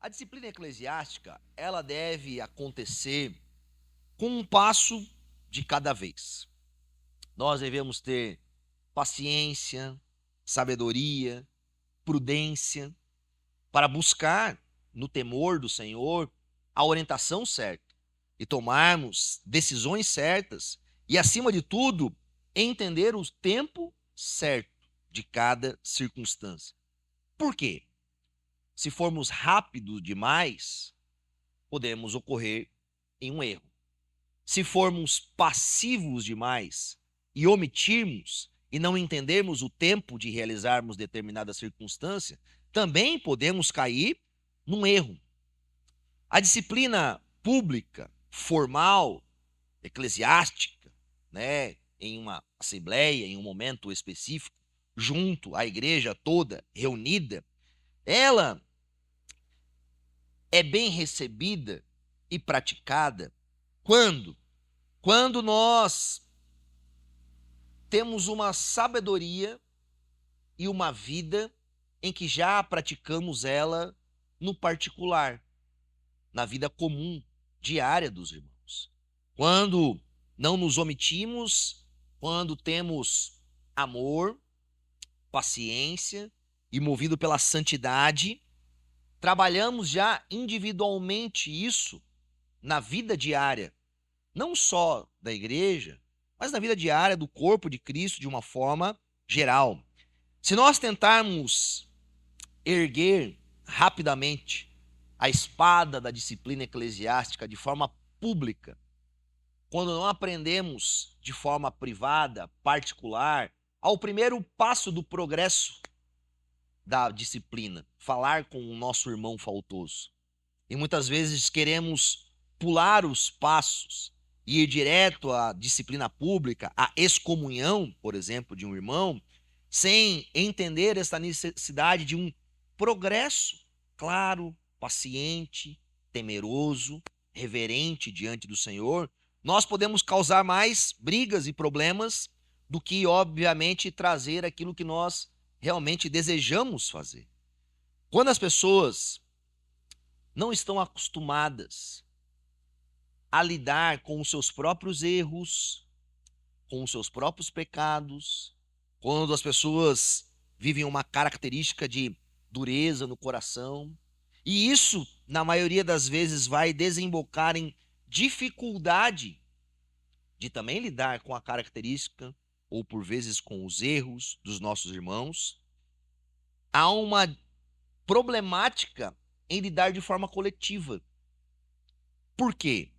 A disciplina eclesiástica, ela deve acontecer com um passo de cada vez. Nós devemos ter paciência, sabedoria, prudência para buscar no temor do Senhor a orientação certa e tomarmos decisões certas e, acima de tudo, entender o tempo certo de cada circunstância. Por quê? Se formos rápidos demais, podemos ocorrer em um erro. Se formos passivos demais e omitirmos e não entendermos o tempo de realizarmos determinada circunstância, também podemos cair num erro. A disciplina pública, formal, eclesiástica, em uma assembleia, em um momento específico, junto à igreja toda reunida, ela é bem recebida e praticada quando? Quando nós temos uma sabedoria e uma vida em que já praticamos ela no particular, na vida comum, diária dos irmãos. Quando não nos omitimos, quando temos amor, paciência e movido pela santidade, trabalhamos já individualmente isso na vida diária, não só da igreja, mas na vida diária do corpo de Cristo de uma forma geral. Se nós tentarmos erguer rapidamente a espada da disciplina eclesiástica de forma pública, quando não aprendemos de forma privada, particular, ao primeiro passo do progresso da disciplina, falar com o nosso irmão faltoso. E muitas vezes queremos pular os passos e ir direto à disciplina pública, à excomunhão, por exemplo, de um irmão, sem entender essa necessidade de um progresso claro, paciente, temeroso, reverente diante do Senhor, nós podemos causar mais brigas e problemas do que, obviamente, trazer aquilo que nós realmente desejamos fazer. Quando as pessoas não estão acostumadas a lidar com os seus próprios erros, com os seus próprios pecados, quando as pessoas vivem uma característica de dureza no coração, e isso, na maioria das vezes, vai desembocar em dificuldade de também lidar com a característica, ou por vezes com os erros dos nossos irmãos, há uma problemática em lidar de forma coletiva. Por quê?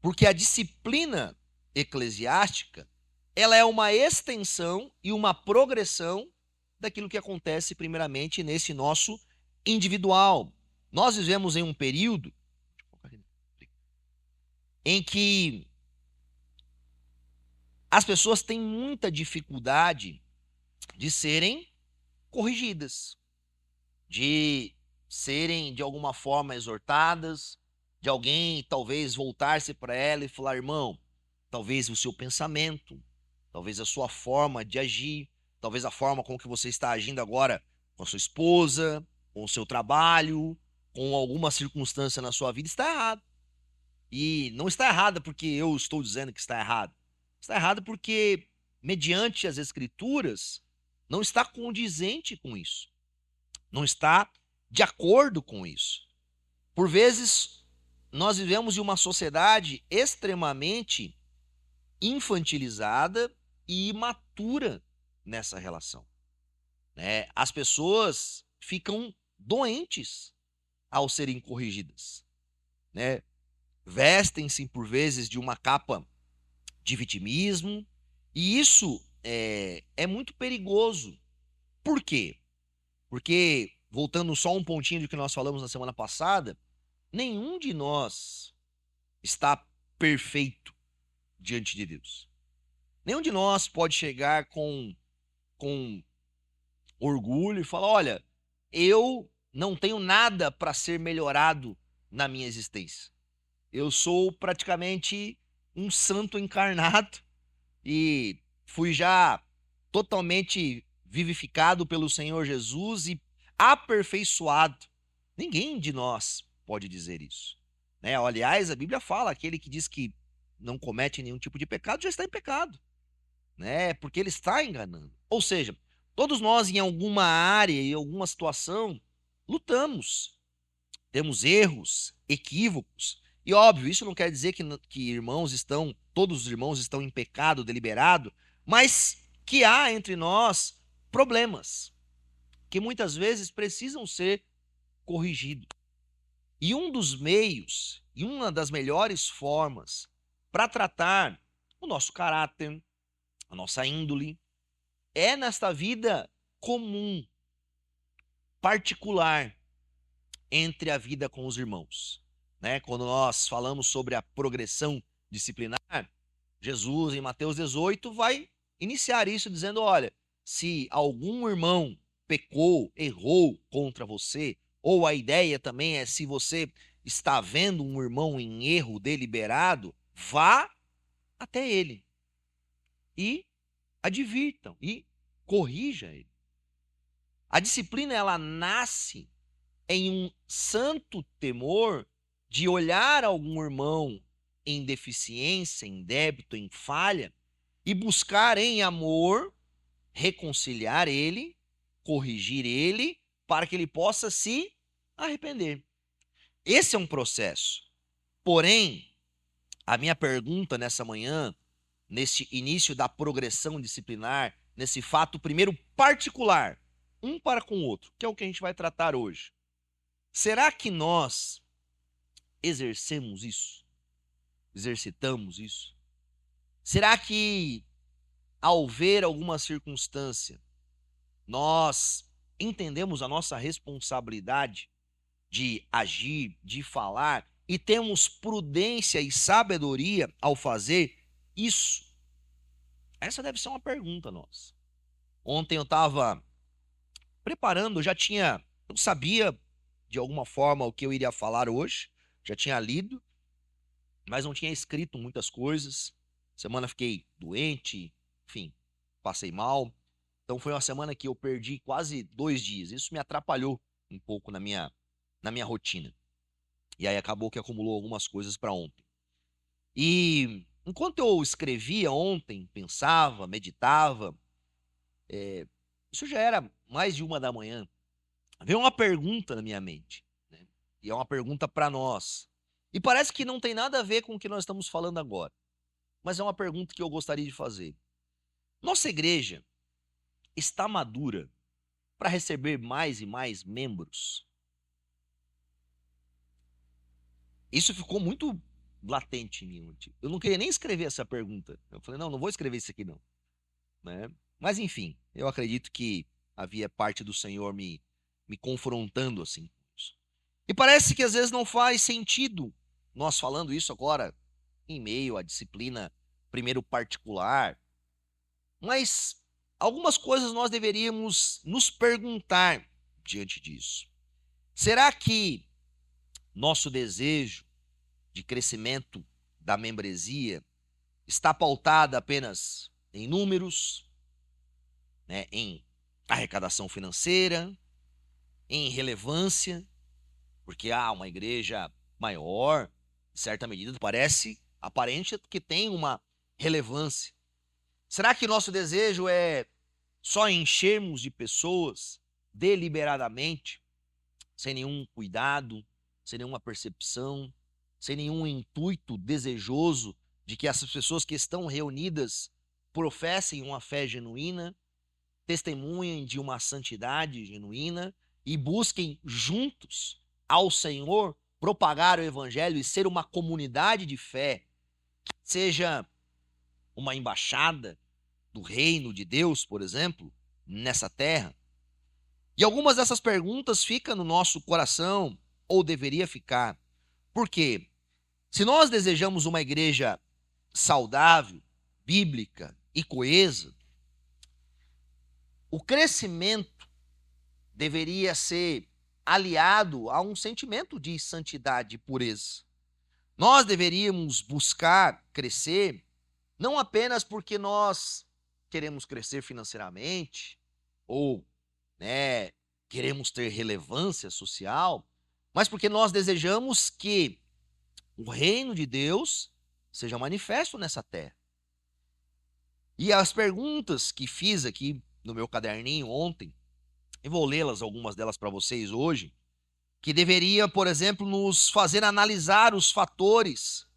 Porque a disciplina eclesiástica, ela é uma extensão e uma progressão daquilo que acontece primeiramente nesse nosso individual. Nós vivemos em um período em que as pessoas têm muita dificuldade de serem corrigidas, de serem de alguma forma exortadas, de alguém talvez voltar-se para ela e falar: irmão, talvez o seu pensamento, talvez a sua forma de agir, talvez a forma com que você está agindo agora com a sua esposa, com o seu trabalho, com alguma circunstância na sua vida, está errado. E não está errado porque eu estou dizendo que está errado. Está errado porque, mediante as Escrituras, não está condizente com isso. Não está de acordo com isso. Por vezes, nós vivemos em uma sociedade extremamente infantilizada e imatura nessa relação. As pessoas ficam doentes ao serem corrigidas. Vestem-se, por vezes, de uma capa de vitimismo, e isso é muito perigoso. Por quê? Porque, voltando só um pontinho do que nós falamos na semana passada, nenhum de nós está perfeito diante de Deus. Nenhum de nós pode chegar com orgulho e falar: olha, eu não tenho nada para ser melhorado na minha existência. Eu sou praticamente um santo encarnado e fui já totalmente vivificado pelo Senhor Jesus e aperfeiçoado. Ninguém de nós pode dizer isso. Né? Aliás, a Bíblia fala, aquele que diz que não comete nenhum tipo de pecado já está em pecado, né? Porque ele está enganando. Ou seja, todos nós em alguma área, em alguma situação, lutamos, temos erros, equívocos. E óbvio, isso não quer dizer que todos os irmãos estão em pecado deliberado, mas que há entre nós problemas que muitas vezes precisam ser corrigidos. E um dos meios, e uma das melhores formas para tratar o nosso caráter, a nossa índole, é nesta vida comum, particular, entre a vida com os irmãos. Né? Quando nós falamos sobre a progressão disciplinar, Jesus, em Mateus 18, vai iniciar isso dizendo: olha, se algum irmão pecou, errou contra você, ou a ideia também é, se você está vendo um irmão em erro deliberado, vá até ele e advirtam e corrija ele. A disciplina, ela nasce em um santo temor de olhar algum irmão em deficiência, em débito, em falha, e buscar em amor reconciliar ele, corrigir ele, para que ele possa se arrepender. Esse é um processo. Porém, a minha pergunta nessa manhã, neste início da progressão disciplinar, nesse fato primeiro particular, um para com o outro, que é o que a gente vai tratar hoje. Será que nós exercemos isso? Exercitamos isso? Será que, ao ver alguma circunstância, nós entendemos a nossa responsabilidade de agir, de falar, e temos prudência e sabedoria ao fazer isso? Essa deve ser uma pergunta nossa. Ontem eu estava preparando, eu sabia de alguma forma o que eu iria falar hoje, já tinha lido, mas não tinha escrito muitas coisas. Semana fiquei doente, enfim, passei mal. Então foi uma semana que eu perdi quase 2 dias. Isso me atrapalhou um pouco na minha rotina. E aí acabou que acumulou algumas coisas para ontem. E enquanto eu escrevia ontem, pensava, meditava, isso já era mais de 1 da manhã. Veio uma pergunta na minha mente, né? E é uma pergunta para nós. E parece que não tem nada a ver com o que nós estamos falando agora. Mas é uma pergunta que eu gostaria de fazer. Nossa igreja está madura para receber mais e mais membros? Isso ficou muito latente em mim. Eu não queria nem escrever essa pergunta. Eu falei, não vou escrever isso aqui não. Né? Mas enfim, eu acredito que havia parte do Senhor me confrontando assim. E parece que às vezes não faz sentido nós falando isso agora em meio à disciplina primeiro particular. Mas algumas coisas nós deveríamos nos perguntar diante disso. Será que nosso desejo de crescimento da membresia está pautada apenas em números, né, em arrecadação financeira, em relevância, porque uma igreja maior, em certa medida, aparente que tem uma relevância. Será que nosso desejo é só enchermos de pessoas deliberadamente, sem nenhum cuidado, sem nenhuma percepção, sem nenhum intuito desejoso de que essas pessoas que estão reunidas professem uma fé genuína, testemunhem de uma santidade genuína e busquem juntos ao Senhor propagar o evangelho e ser uma comunidade de fé, seja uma embaixada do reino de Deus, por exemplo, nessa terra? E algumas dessas perguntas ficam no nosso coração, ou deveria ficar. Por quê? Se nós desejamos uma igreja saudável, bíblica e coesa, o crescimento deveria ser aliado a um sentimento de santidade e pureza. Nós deveríamos buscar crescer não apenas porque nós queremos crescer financeiramente ou, queremos ter relevância social, mas porque nós desejamos que o reino de Deus seja manifesto nessa terra. E as perguntas que fiz aqui no meu caderninho ontem, e vou lê-las, algumas delas para vocês hoje, que deveria, por exemplo, nos fazer analisar os fatores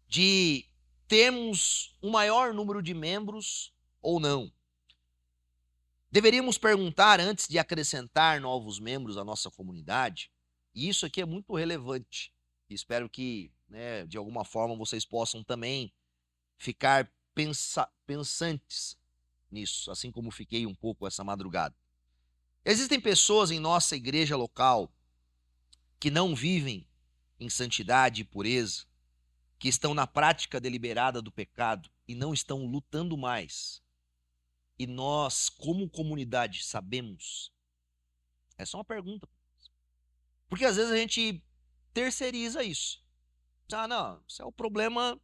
de termos um maior número de membros ou não. Deveríamos perguntar, antes de acrescentar novos membros à nossa comunidade, e isso aqui é muito relevante. Espero que, de alguma forma, vocês possam também ficar pensantes nisso, assim como fiquei um pouco essa madrugada. Existem pessoas em nossa igreja local que não vivem em santidade e pureza, que estão na prática deliberada do pecado e não estão lutando mais. E nós, como comunidade, sabemos? Essa é uma pergunta. Porque às vezes a gente terceiriza isso. Ah, não, isso é o problema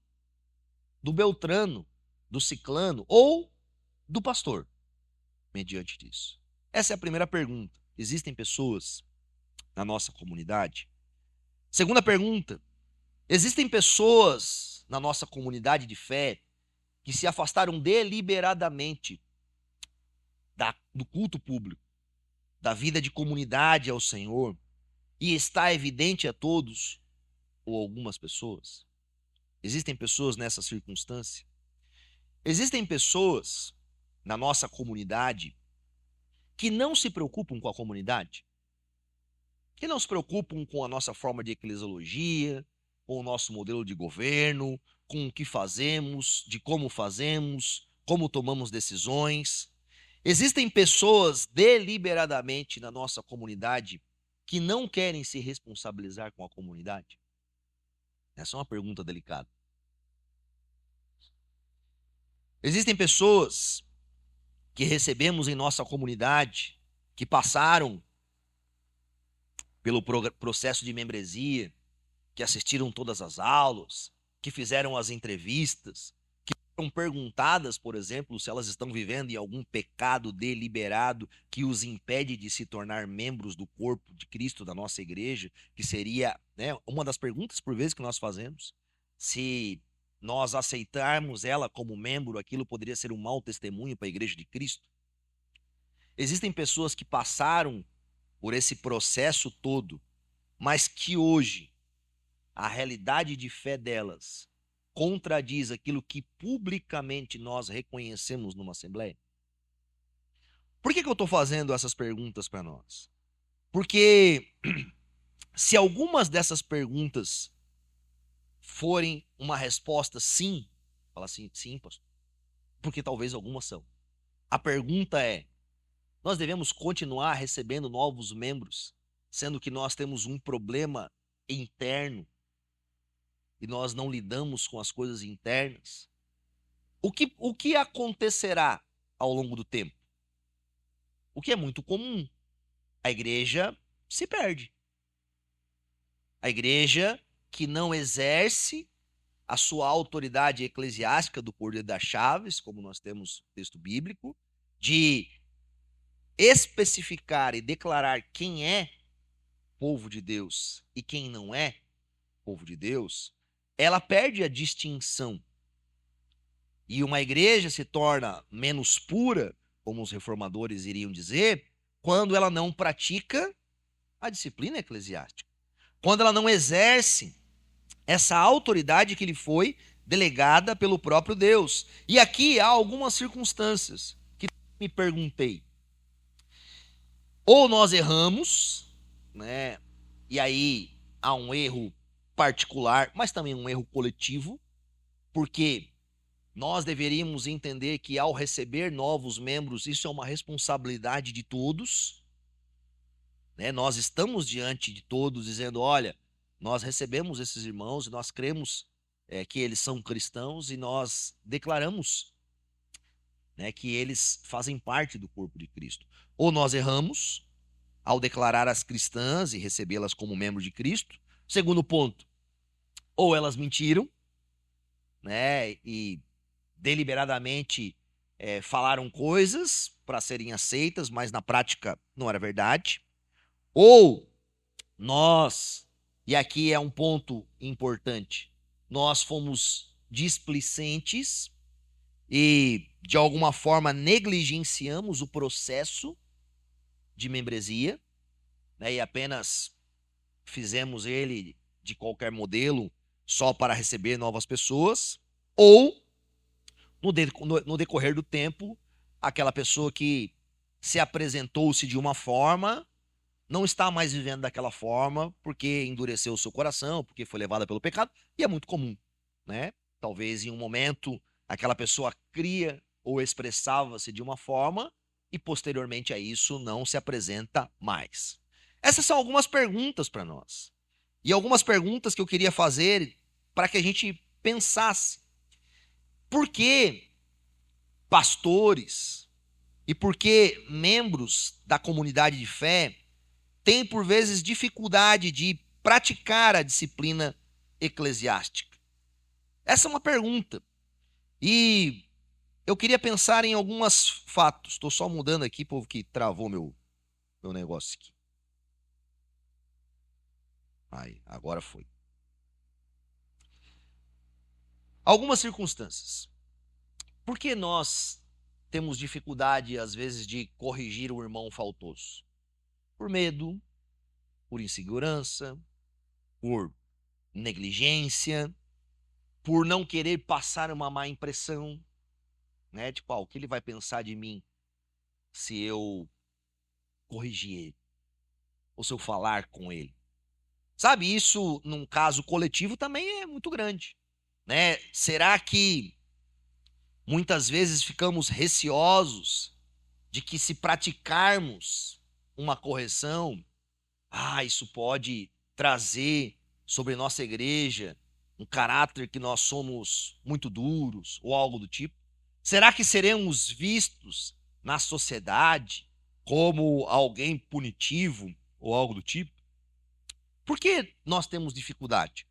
do Beltrano, do Ciclano ou do pastor, mediante disso. Essa é a primeira pergunta. Existem pessoas na nossa comunidade? Segunda pergunta, existem pessoas na nossa comunidade de fé que se afastaram deliberadamente do culto público, da vida de comunidade ao Senhor, e está evidente a todos ou algumas pessoas? Existem pessoas nessa circunstância? Existem pessoas na nossa comunidade que não se preocupam com a comunidade, que não se preocupam com a nossa forma de eclesiologia, com o nosso modelo de governo, com o que fazemos, de como tomamos decisões. Existem pessoas deliberadamente na nossa comunidade que não querem se responsabilizar com a comunidade? Essa é uma pergunta delicada. Existem pessoas que recebemos em nossa comunidade, que passaram pelo processo de membresia, que assistiram todas as aulas, que fizeram as entrevistas, que foram perguntadas, por exemplo, se elas estão vivendo em algum pecado deliberado que os impede de se tornar membros do corpo de Cristo da nossa igreja, que seria, uma das perguntas por vezes que nós fazemos. Se nós aceitarmos ela como membro, aquilo poderia ser um mau testemunho para a igreja de Cristo. Existem pessoas que passaram por esse processo todo, mas que hoje a realidade de fé delas contradiz aquilo que publicamente nós reconhecemos numa assembleia? Por que eu estou fazendo essas perguntas para nós? Porque se algumas dessas perguntas forem uma resposta sim, fala assim, sim, pastor, porque talvez algumas são. A pergunta é: nós devemos continuar recebendo novos membros, sendo que nós temos um problema interno e nós não lidamos com as coisas internas? O que acontecerá ao longo do tempo? O que é muito comum. A igreja se perde. A igreja que não exerce a sua autoridade eclesiástica do poder das chaves, como nós temos no texto bíblico, de especificar e declarar quem é povo de Deus e quem não é povo de Deus, ela perde a distinção. E uma igreja se torna menos pura, como os reformadores iriam dizer, quando ela não pratica a disciplina eclesiástica, quando ela não exerce essa autoridade que lhe foi delegada pelo próprio Deus. E aqui há algumas circunstâncias que me perguntei. Ou nós erramos, e aí há um erro particular, mas também um erro coletivo, porque nós deveríamos entender que ao receber novos membros, isso é uma responsabilidade de todos. Nós estamos diante de todos dizendo: olha, nós recebemos esses irmãos e nós cremos que eles são cristãos, e nós declaramos que eles fazem parte do corpo de Cristo. Ou nós erramos ao declarar as cristãs e recebê-las como membro de Cristo. Segundo ponto, ou elas mentiram, e deliberadamente falaram coisas para serem aceitas, mas na prática não era verdade. Ou e aqui é um ponto importante, nós fomos displicentes e, de alguma forma, negligenciamos o processo de membresia, né, e apenas fizemos ele de qualquer modelo só para receber novas pessoas, ou no decorrer do tempo, aquela pessoa que se apresentou-se de uma forma não está mais vivendo daquela forma porque endureceu o seu coração, porque foi levada pelo pecado, e é muito comum, né? Talvez em um momento aquela pessoa cria ou expressava-se de uma forma e posteriormente a isso não se apresenta mais. Essas são algumas perguntas para nós. E algumas perguntas que eu queria fazer para que a gente pensasse. Por que pastores e por que membros da comunidade de fé têm, por vezes, dificuldade de praticar a disciplina eclesiástica? Essa é uma pergunta. E eu queria pensar em alguns fatos. Estou só mudando aqui, povo, que travou meu negócio aqui. Aí, agora foi. Algumas circunstâncias. Por que nós temos dificuldade, às vezes, de corrigir o irmão faltoso? Por medo, por insegurança, por negligência, por não querer passar uma má impressão, né? Tipo, o que ele vai pensar de mim se eu corrigir ele? Ou se eu falar com ele? Sabe, isso num caso coletivo também é muito grande, né? Será que muitas vezes ficamos receosos de que se praticarmos uma correção, isso pode trazer sobre nossa igreja um caráter que nós somos muito duros ou algo do tipo? Será que seremos vistos na sociedade como alguém punitivo ou algo do tipo? Por que nós temos dificuldade?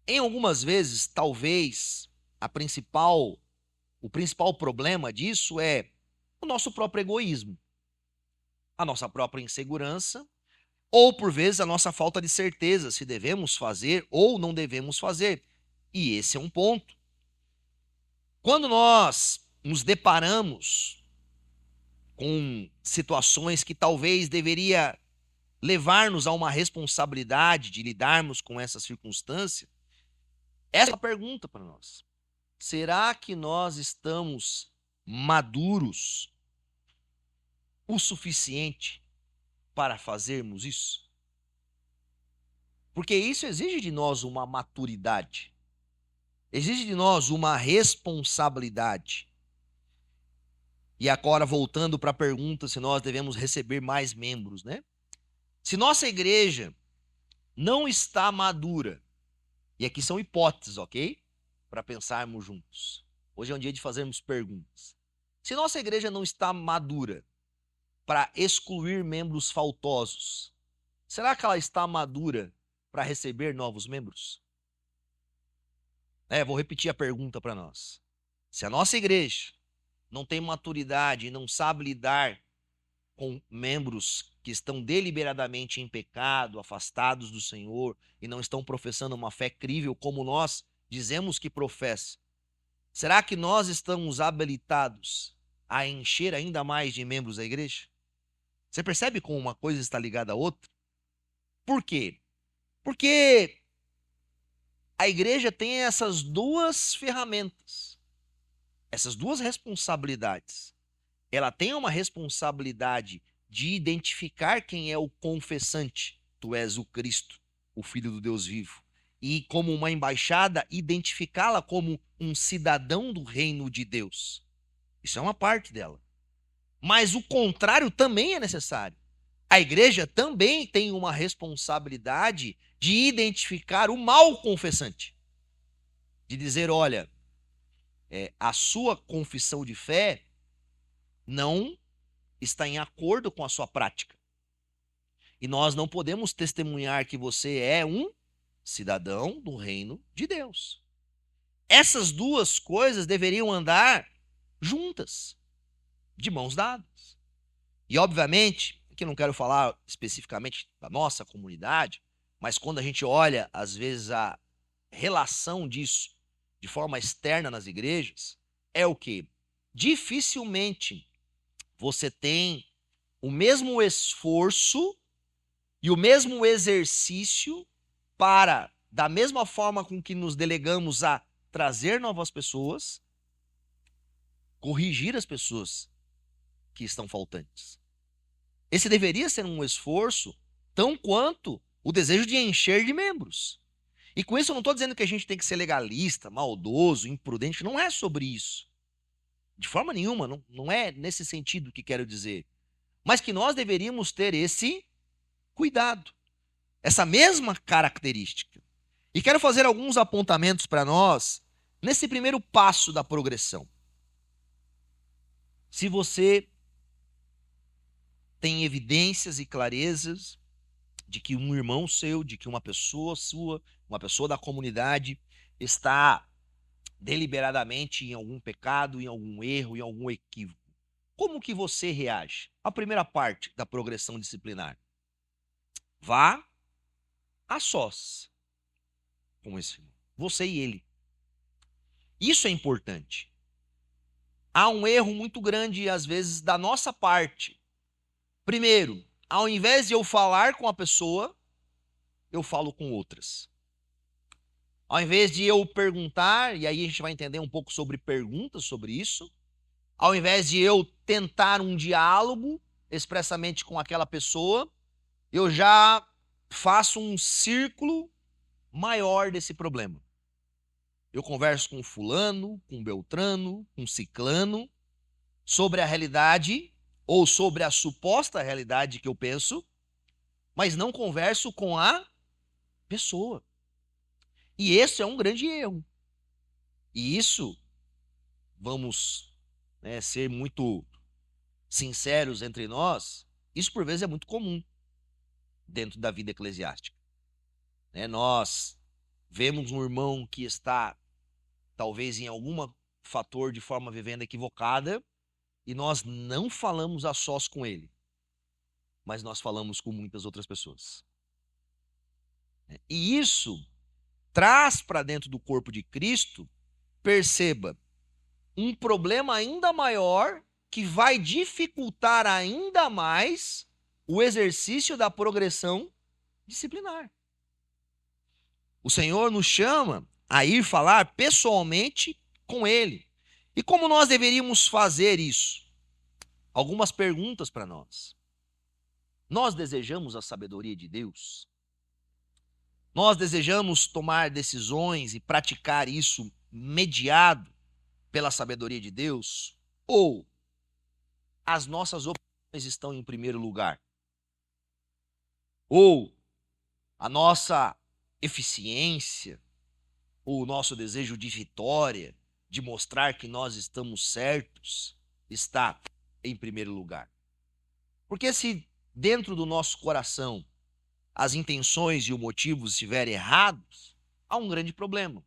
Em algumas vezes, talvez, o principal problema disso é o nosso próprio egoísmo, a nossa própria insegurança, ou por vezes a nossa falta de certeza se devemos fazer ou não devemos fazer. E esse é um ponto. Quando nós nos deparamos com situações que talvez deveria levar-nos a uma responsabilidade de lidarmos com essa circunstância, essa é a pergunta para nós. Será que nós estamos maduros o suficiente para fazermos isso? Porque isso exige de nós uma maturidade, exige de nós uma responsabilidade. E agora, voltando para a pergunta se nós devemos receber mais membros, né? Se nossa igreja não está madura, e aqui são hipóteses, ok? Para pensarmos juntos. Hoje é um dia de fazermos perguntas. Se nossa igreja não está madura para excluir membros faltosos, será que ela está madura para receber novos membros? Vou repetir a pergunta para nós. Se a nossa igreja não tem maturidade e não sabe lidar com membros que estão deliberadamente em pecado, afastados do Senhor e não estão professando uma fé crível como nós dizemos que professa, será que nós estamos habilitados a encher ainda mais de membros da igreja? Você percebe como uma coisa está ligada à outra? Por quê? Porque a igreja tem essas duas ferramentas, essas duas responsabilidades. Ela tem uma responsabilidade de identificar quem é o confessante. Tu és o Cristo, o Filho do Deus vivo. E como uma embaixada, identificá-la como um cidadão do reino de Deus. Isso é uma parte dela. Mas o contrário também é necessário. A igreja também tem uma responsabilidade de identificar o mau confessante. De dizer, olha, a sua confissão de fé não está em acordo com a sua prática. E nós não podemos testemunhar que você é um cidadão do reino de Deus. Essas duas coisas deveriam andar juntas, de mãos dadas. E, obviamente, que aqui eu não quero falar especificamente da nossa comunidade, mas quando a gente olha, às vezes, a relação disso de forma externa nas igrejas, é o quê? Dificilmente você tem o mesmo esforço e o mesmo exercício para, da mesma forma com que nos delegamos a trazer novas pessoas, corrigir as pessoas que estão faltantes. Esse deveria ser um esforço tão quanto o desejo de encher de membros. E com isso eu não estou dizendo que a gente tem que ser legalista, maldoso, imprudente, não é sobre isso. De forma nenhuma, não é nesse sentido que quero dizer. Mas que nós deveríamos ter esse cuidado, essa mesma característica. E quero fazer alguns apontamentos para nós nesse primeiro passo da progressão. Se você tem evidências e clarezas de que um irmão seu, de que uma pessoa sua, uma pessoa da comunidade está deliberadamente em algum pecado, em algum erro, em algum equívoco, como que você reage? A primeira parte da progressão disciplinar. Vá a sós com esse irmão, você e ele. Isso é importante. Há um erro muito grande, às vezes, da nossa parte. Primeiro, ao invés de eu falar com a pessoa, eu falo com outras. Ao invés de eu perguntar, e aí a gente vai entender um pouco sobre perguntas sobre isso, ao invés de eu tentar um diálogo expressamente com aquela pessoa, eu já faço um círculo maior desse problema. Eu converso com fulano, com beltrano, com ciclano, sobre a realidade ou sobre a suposta realidade que eu penso, mas não converso com a pessoa. E esse é um grande erro. E isso, vamos ser muito sinceros entre nós, isso por vezes é muito comum dentro da vida eclesiástica. Nós vemos um irmão que está, talvez em algum fator de forma vivendo equivocada, e nós não falamos a sós com ele, mas nós falamos com muitas outras pessoas. E isso traz para dentro do corpo de Cristo, perceba, um problema ainda maior que vai dificultar ainda mais o exercício da progressão disciplinar. O Senhor nos chama a ir falar pessoalmente com Ele. E como nós deveríamos fazer isso? Algumas perguntas para nós. Nós desejamos a sabedoria de Deus? Nós desejamos tomar decisões e praticar isso mediado pela sabedoria de Deus? Ou as nossas opiniões estão em primeiro lugar? Ou a nossa eficiência, ou o nosso desejo de vitória, de mostrar que nós estamos certos, está em primeiro lugar? Porque se dentro do nosso coração as intenções e os motivos estiverem errados, há um grande problema.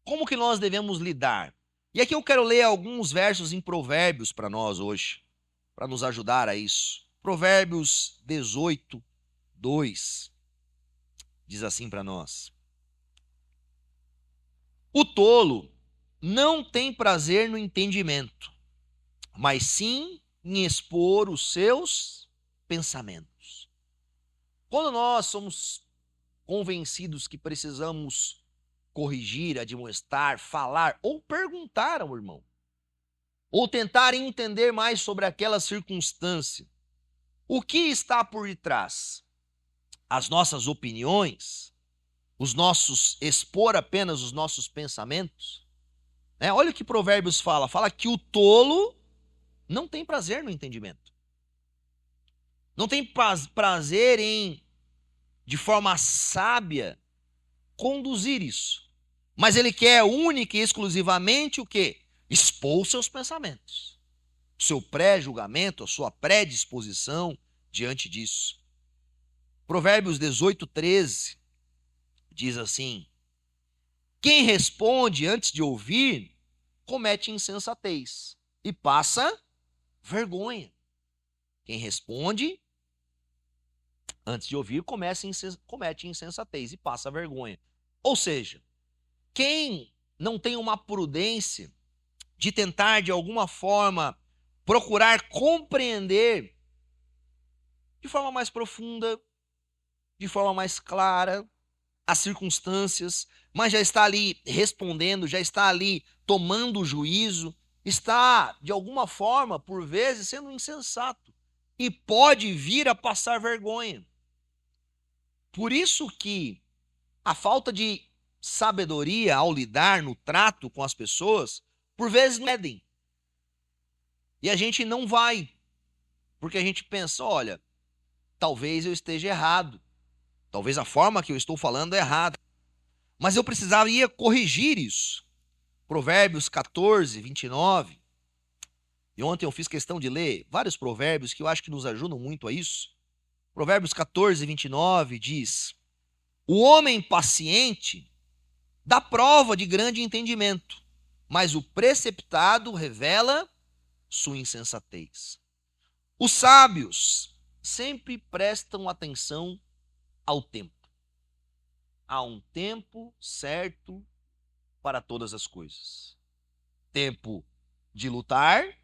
Como que nós devemos lidar? E aqui eu quero ler alguns versos em Provérbios para nós hoje, para nos ajudar a isso. Provérbios 18, 2, diz assim para nós: o tolo não tem prazer no entendimento, mas sim em expor os seus pensamentos. Quando nós somos convencidos que precisamos corrigir, admoestar, falar ou perguntar ao irmão, ou tentar entender mais sobre aquela circunstância, o que está por detrás? As nossas opiniões, expor apenas os nossos pensamentos? Olha o que Provérbios fala que o tolo não tem prazer no entendimento. Não tem prazer em, de forma sábia, conduzir isso. Mas ele quer única e exclusivamente o quê? Expor os seus pensamentos. O seu pré-julgamento, a sua predisposição diante disso. Provérbios 18, 13 diz assim: quem responde antes de ouvir, comete insensatez e passa vergonha. Quem responde antes de ouvir comete insensatez e passa vergonha. Ou seja, quem não tem uma prudência de tentar, de alguma forma, procurar compreender de forma mais profunda, de forma mais clara, as circunstâncias, mas já está ali respondendo, já está ali tomando juízo, está, de alguma forma, por vezes, sendo insensato e pode vir a passar vergonha. Por isso que a falta de sabedoria ao lidar no trato com as pessoas, por vezes medem. E a gente não vai, porque a gente pensa, olha, talvez eu esteja errado, talvez a forma que eu estou falando é errada, mas eu precisaria corrigir isso. Provérbios 14, 29. E ontem eu fiz questão de ler vários provérbios que eu acho que nos ajudam muito a isso. Provérbios 14, 29 diz: o homem paciente dá prova de grande entendimento, mas o preceptado revela sua insensatez. Os sábios sempre prestam atenção ao tempo. Há um tempo certo para todas as coisas. Tempo de lutar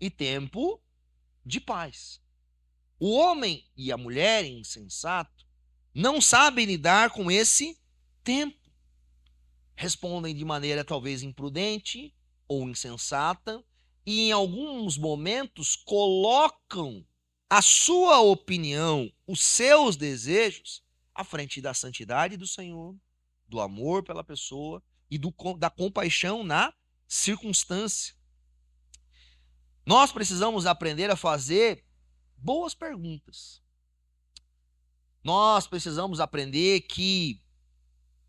e tempo de paz. O homem e a mulher insensato não sabem lidar com esse tempo. Respondem de maneira talvez imprudente ou insensata e em alguns momentos colocam a sua opinião, os seus desejos à frente da santidade do Senhor, do amor pela pessoa e da compaixão na circunstância. Nós precisamos aprender a fazer boas perguntas. Nós precisamos aprender que,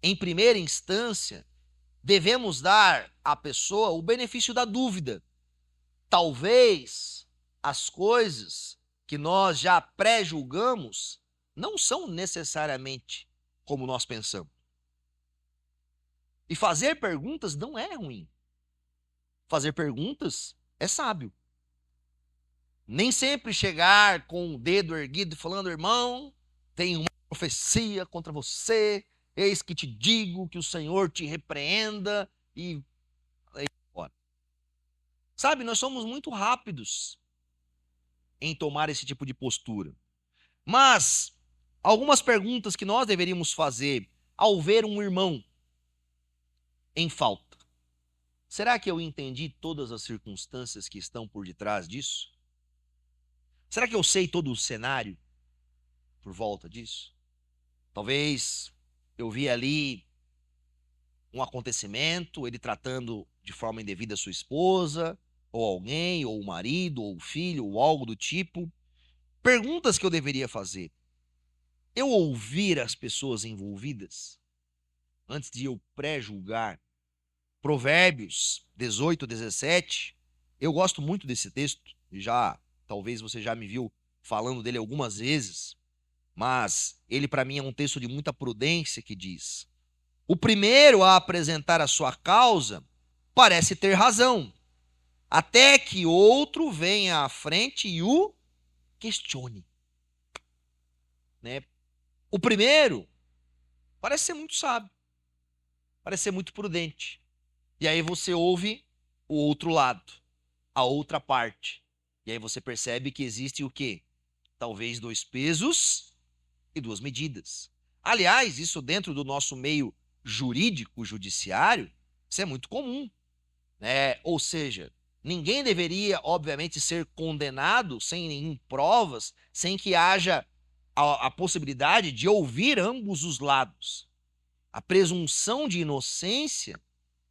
em primeira instância, devemos dar à pessoa o benefício da dúvida. Talvez as coisas que nós já pré-julgamos não são necessariamente como nós pensamos. E fazer perguntas não é ruim. Fazer perguntas é sábio. Nem sempre chegar com o dedo erguido falando, irmão, tem uma profecia contra você, eis que te digo que o Senhor te repreenda e aí fora. Sabe, nós somos muito rápidos em tomar esse tipo de postura. Mas algumas perguntas que nós deveríamos fazer ao ver um irmão em falta. Será que eu entendi todas as circunstâncias que estão por detrás disso? Será que eu sei todo o cenário por volta disso? Talvez eu vi ali um acontecimento, ele tratando de forma indevida sua esposa, ou alguém, ou o marido, ou o filho, ou algo do tipo. Perguntas que eu deveria fazer. Eu ouvir as pessoas envolvidas antes de eu pré-julgar. Provérbios 18, 17. Eu gosto muito desse texto. Talvez você já me viu falando dele algumas vezes. Mas ele para mim é um texto de muita prudência que diz: o primeiro a apresentar a sua causa parece ter razão, até que outro venha à frente e o questione. Né? O primeiro parece ser muito sábio, parece ser muito prudente. E aí você ouve o outro lado, a outra parte. E aí você percebe que existe o quê? Talvez dois pesos e duas medidas. Aliás, isso dentro do nosso meio jurídico, judiciário, isso é muito comum. Né? Ou seja, ninguém deveria, obviamente, ser condenado sem nenhum provas, sem que haja a possibilidade de ouvir ambos os lados. A presunção de inocência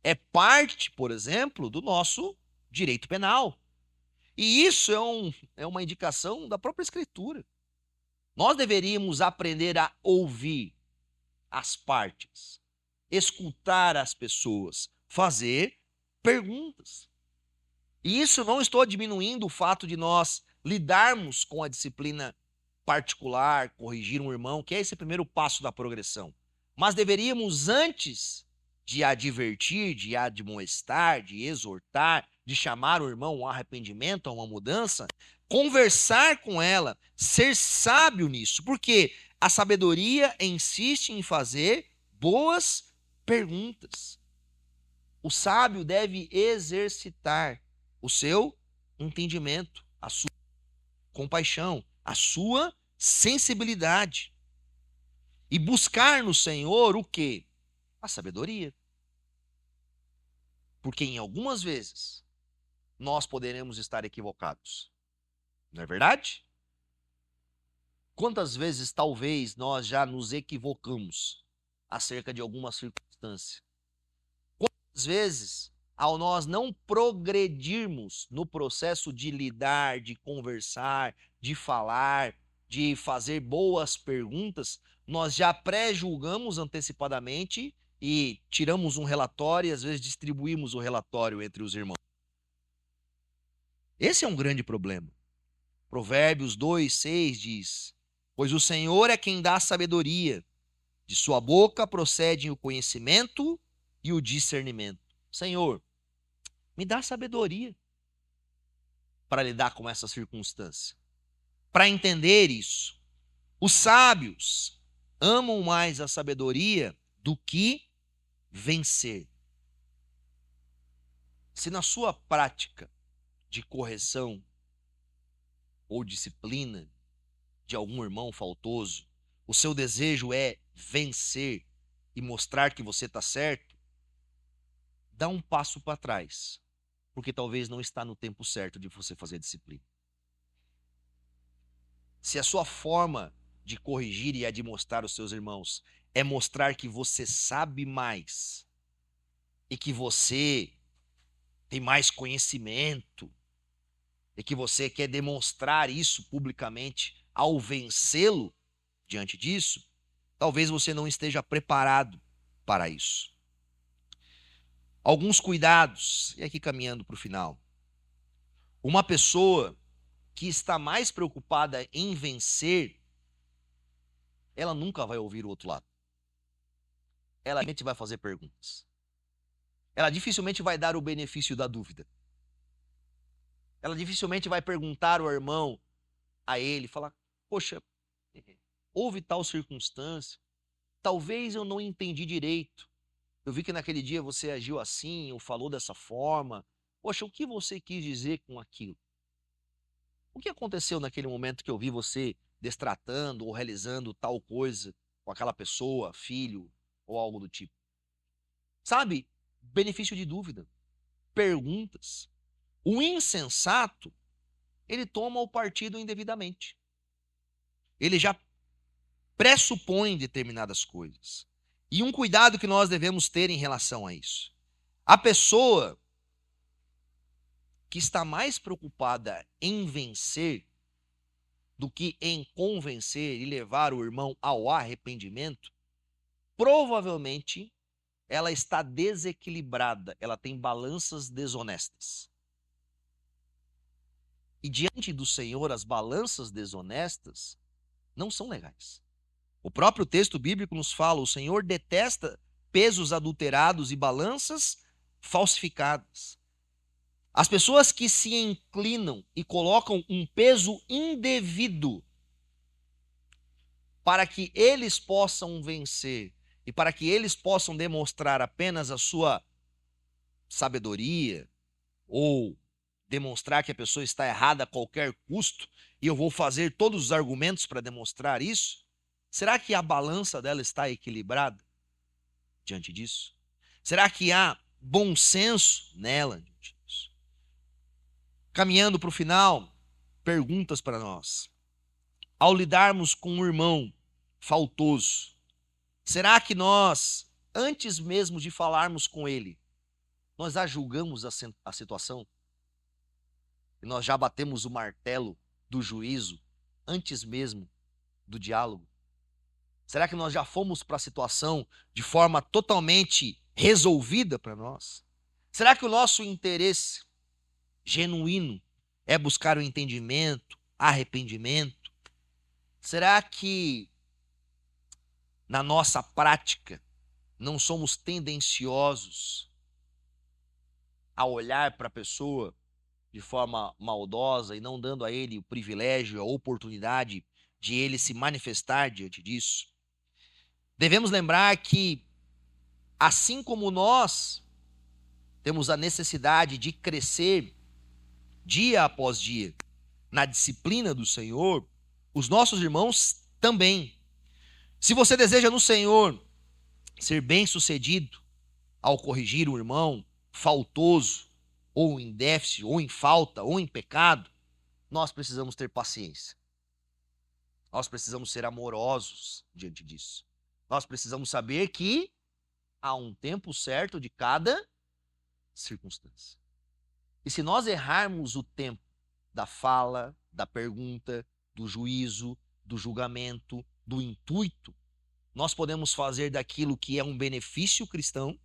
é parte, por exemplo, do nosso direito penal. E isso é uma indicação da própria Escritura. Nós deveríamos aprender a ouvir as partes, escutar as pessoas, fazer perguntas. E isso não estou diminuindo o fato de nós lidarmos com a disciplina particular, corrigir um irmão, que é esse primeiro passo da progressão. Mas deveríamos, antes de advertir, de admoestar, de exortar, de chamar o irmão a um arrependimento, a uma mudança, conversar com ela, ser sábio nisso, porque a sabedoria insiste em fazer boas perguntas. O sábio deve exercitar o seu entendimento, a sua compaixão, a sua sensibilidade e buscar no Senhor o quê? A sabedoria. Porque em algumas vezes nós poderemos estar equivocados. Não é verdade? Quantas vezes talvez nós já nos equivocamos acerca de alguma circunstância? Quantas vezes, ao nós não progredirmos no processo de lidar, de conversar, de falar, de fazer boas perguntas, nós já pré-julgamos antecipadamente e tiramos um relatório e às vezes distribuímos o relatório entre os irmãos. Esse é um grande problema. Provérbios 2:6 diz: pois o Senhor é quem dá sabedoria, de sua boca procedem o conhecimento e o discernimento. Senhor, me dá sabedoria para lidar com essa circunstância, para entender isso. Os sábios amam mais a sabedoria do que vencer. Se na sua prática de correção ou disciplina de algum irmão faltoso, o seu desejo é vencer e mostrar que você está certo, dá um passo para trás, porque talvez não está no tempo certo de você fazer disciplina. Se a sua forma de corrigir e admoestar os seus irmãos é mostrar que você sabe mais e que você tem mais conhecimento e que você quer demonstrar isso publicamente ao vencê-lo diante disso, talvez você não esteja preparado para isso. Alguns cuidados, e aqui caminhando para o final. Uma pessoa que está mais preocupada em vencer, ela nunca vai ouvir o outro lado. Ela dificilmente vai fazer perguntas. Ela dificilmente vai dar o benefício da dúvida. Ela dificilmente vai perguntar ao irmão, a ele, falar, poxa, houve tal circunstância, talvez eu não entendi direito. Eu vi que naquele dia você agiu assim, ou falou dessa forma. Poxa, o que você quis dizer com aquilo? O que aconteceu naquele momento que eu vi você destratando ou realizando tal coisa com aquela pessoa, filho ou algo do tipo? Sabe? Benefício de dúvida. Perguntas. O insensato, ele toma o partido indevidamente. Ele já pressupõe determinadas coisas. E um cuidado que nós devemos ter em relação a isso. A pessoa que está mais preocupada em vencer do que em convencer e levar o irmão ao arrependimento, provavelmente ela está desequilibrada, ela tem balanças desonestas. E diante do Senhor, as balanças desonestas não são legais. O próprio texto bíblico nos fala, o Senhor detesta pesos adulterados e balanças falsificadas. As pessoas que se inclinam e colocam um peso indevido para que eles possam vencer e para que eles possam demonstrar apenas a sua sabedoria ou demonstrar que a pessoa está errada a qualquer custo e eu vou fazer todos os argumentos para demonstrar isso, será que a balança dela está equilibrada diante disso? Será que há bom senso nela diante disso? Caminhando para o final, perguntas para nós. Ao lidarmos com um irmão faltoso, será que nós, antes mesmo de falarmos com ele, nós já julgamos a situação? E nós já batemos o martelo do juízo antes mesmo do diálogo? Será que nós já fomos para a situação de forma totalmente resolvida para nós? Será que o nosso interesse genuíno é buscar o entendimento, arrependimento? Será que na nossa prática não somos tendenciosos a olhar para a pessoa de forma maldosa e não dando a ele o privilégio, a oportunidade de ele se manifestar diante disso. Devemos lembrar que, assim como nós temos a necessidade de crescer dia após dia na disciplina do Senhor, os nossos irmãos também. Se você deseja no Senhor ser bem-sucedido ao corrigir um irmão faltoso, ou em déficit, ou em falta, ou em pecado, nós precisamos ter paciência. Nós precisamos ser amorosos diante disso. Nós precisamos saber que há um tempo certo de cada circunstância. E se nós errarmos o tempo da fala, da pergunta, do juízo, do julgamento, do intuito, nós podemos fazer daquilo que é um benefício cristão,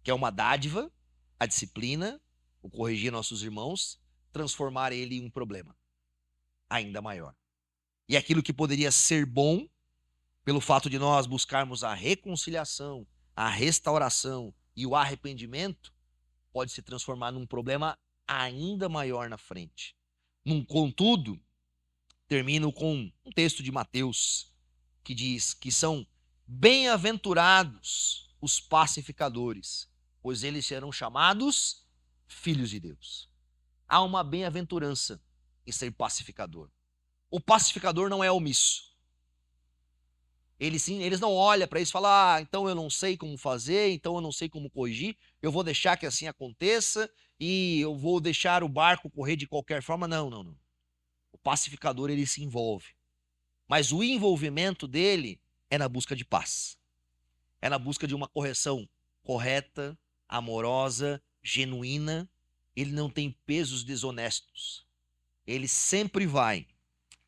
que é uma dádiva, a disciplina, o corrigir nossos irmãos, transformar ele em um problema ainda maior. E aquilo que poderia ser bom, pelo fato de nós buscarmos a reconciliação, a restauração e o arrependimento, pode se transformar num problema ainda maior na frente. Contudo, termino com um texto de Mateus, que diz que são bem-aventurados os pacificadores, pois eles serão chamados filhos de Deus. Há uma bem-aventurança em ser pacificador. O pacificador não é omisso. Eles não olham para isso e falam, então eu não sei como fazer, então eu não sei como corrigir, eu vou deixar que assim aconteça e eu vou deixar o barco correr de qualquer forma. Não. O pacificador, ele se envolve. Mas o envolvimento dele é na busca de paz. É na busca de uma correção correta, amorosa, genuína. Ele não tem pesos desonestos. Ele sempre vai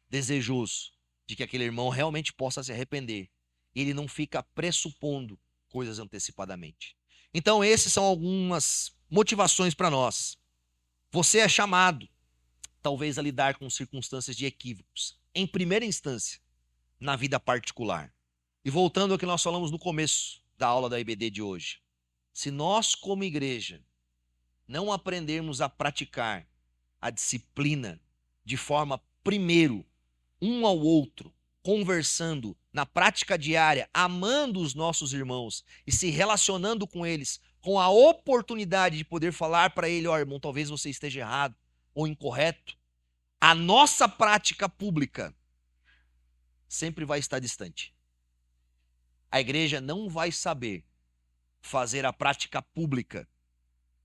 desejoso de que aquele irmão realmente possa se arrepender. Ele não fica pressupondo coisas antecipadamente. Então, essas são algumas motivações para nós. Você é chamado, talvez, a lidar com circunstâncias de equívocos, em primeira instância, na vida particular. E voltando ao que nós falamos no começo da aula da IBD de hoje, se nós, como igreja, não aprendermos a praticar a disciplina de forma, primeiro, um ao outro, conversando na prática diária, amando os nossos irmãos e se relacionando com eles, com a oportunidade de poder falar para ele, irmão, talvez você esteja errado ou incorreto, a nossa prática pública sempre vai estar distante. A igreja não vai saber fazer a prática pública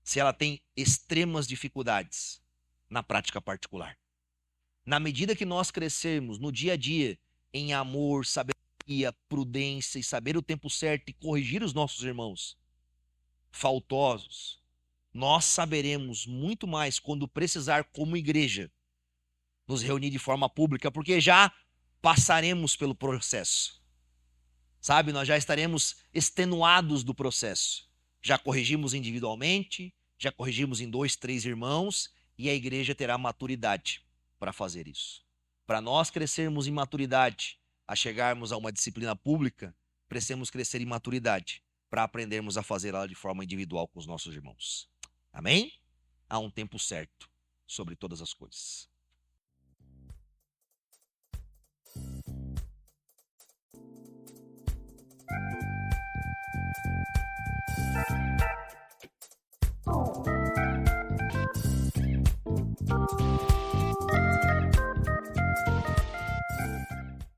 se ela tem extremas dificuldades na prática particular. Na medida que nós crescermos no dia a dia em amor, sabedoria, prudência e saber o tempo certo e corrigir os nossos irmãos faltosos, nós saberemos muito mais quando precisar, como igreja, nos reunir de forma pública, porque já passaremos pelo processo. Sabe, nós já estaremos extenuados do processo. Já corrigimos individualmente, já corrigimos em 2, 3 irmãos, e a igreja terá maturidade para fazer isso. Para nós crescermos em maturidade, a chegarmos a uma disciplina pública, precisamos crescer em maturidade para aprendermos a fazer ela de forma individual com os nossos irmãos. Amém? Há um tempo certo sobre todas as coisas.